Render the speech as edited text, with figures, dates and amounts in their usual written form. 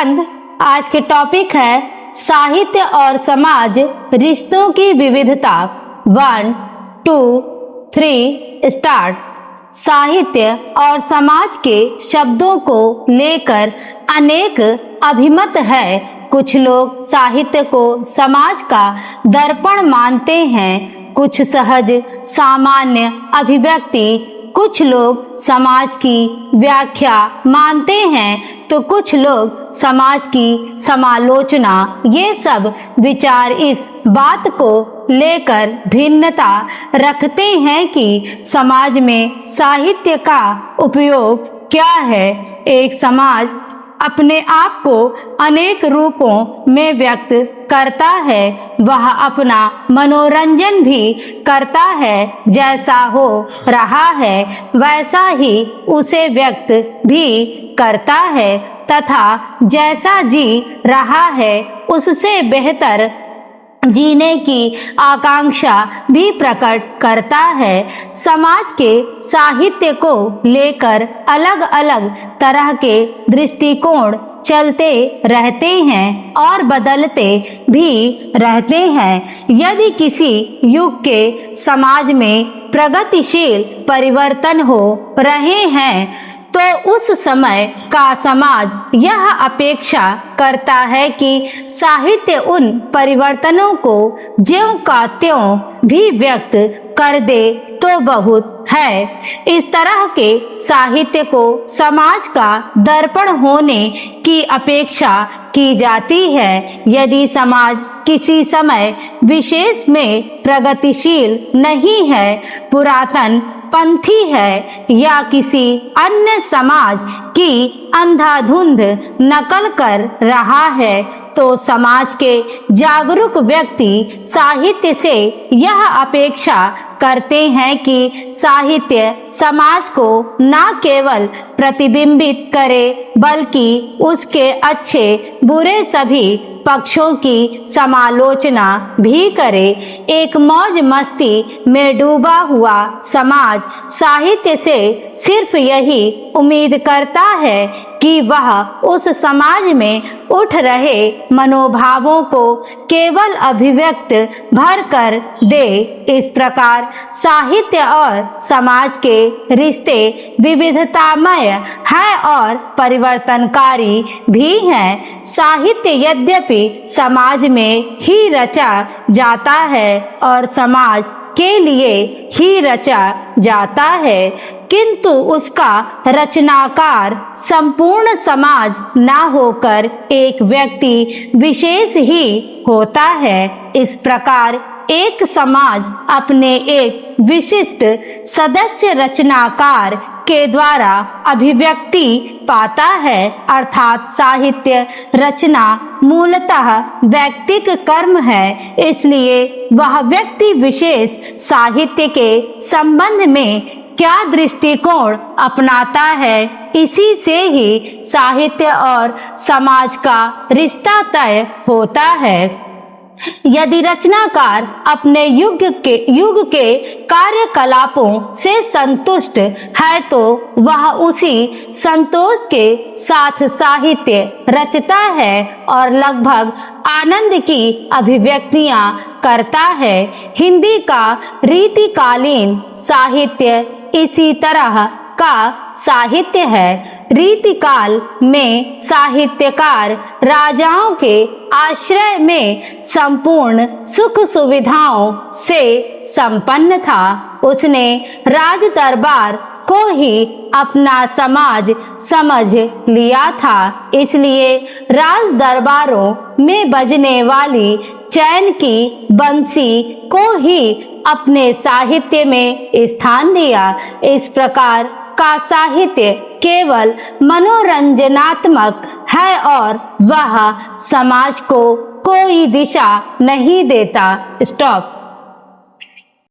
छंद। आज के टॉपिक है साहित्य और समाज, रिश्तों की विविधता। 1, 2, 3 स्टार्ट। साहित्य और समाज के शब्दों को लेकर अनेक अभिमत है। कुछ लोग साहित्य को समाज का दर्पण मानते हैं, कुछ सहज सामान्य अभिव्यक्ति, कुछ लोग समाज की व्याख्या मानते हैं तो कुछ लोग समाज की समालोचना। ये सब विचार इस बात को लेकर भिन्नता रखते हैं कि समाज में साहित्य का उपयोग क्या है। एक समाज अपने आप को अनेक रूपों में व्यक्त करता है, वह अपना मनोरंजन भी करता है, जैसा हो रहा है वैसा ही उसे व्यक्त भी करता है तथा जैसा जी रहा है उससे बेहतर जीने की आकांक्षा भी प्रकट करता है। समाज के साहित्य को लेकर अलग अलग तरह के दृष्टिकोण चलते रहते हैं और बदलते भी रहते हैं। यदि किसी युग के समाज में प्रगतिशील परिवर्तन हो रहे हैं तो उस समय का समाज यह अपेक्षा करता है कि साहित्य उन परिवर्तनों को ज्यों का त्यों भी व्यक्त कर दे तो बहुत है। इस तरह के साहित्य को समाज का दर्पण होने की अपेक्षा की जाती है। यदि समाज किसी समय विशेष में प्रगतिशील नहीं है, पुरातन पंथी है या किसी अन्य समाज की अंधाधुंध नकल कर रहा है तो समाज के जागरूक व्यक्ति साहित्य से यह अपेक्षा करते हैं कि साहित्य समाज को न केवल प्रतिबिंबित करे बल्कि उसके अच्छे बुरे सभी पक्षों की समालोचना भी करे। एक मौज मस्ती में डूबा हुआ समाज साहित्य से सिर्फ यही उम्मीद करता है कि वह उस समाज में उठ रहे मनोभावों को केवल अभिव्यक्त भर कर दे। इस प्रकार साहित्य और समाज के रिश्ते विविधतामय हैं और परिवर्तनकारी भी हैं। साहित्य यद्यपि समाज में ही रचा जाता है और समाज के लिए ही रचा जाता है, किंतु उसका रचनाकार संपूर्ण समाज न होकर एक व्यक्ति विशेष ही होता है। इस प्रकार एक समाज अपने एक विशिष्ट सदस्य रचनाकार के द्वारा अभिव्यक्ति पाता है, अर्थात साहित्य रचना मूलतः व्यक्तिक कर्म है। इसलिए वह व्यक्ति विशेष साहित्य के संबंध में क्या दृष्टिकोण अपनाता है, इसी से ही साहित्य और समाज का रिश्ता तय होता है। यदि रचनाकार अपने युग के कार्यकलापों से संतुष्ट है तो वह उसी संतोष के साथ साहित्य रचता है और लगभग आनंद की अभिव्यक्तियां करता है। हिंदी का रीतिकालीन साहित्य इसी तरह का साहित्य है। रीतिकाल में साहित्यकार राजाओं के आश्रय में संपूर्ण सुख सुविधाओं से संपन्न था। उसने राज दरबार को ही अपना समाज समझ लिया था, इसलिए राज दरबारों में बजने वाली चैन की बंसी को ही अपने साहित्य में स्थान दिया। इस प्रकार का साहित्य केवल मनोरंजनात्मक है और वह समाज को कोई दिशा नहीं देता। स्टॉप।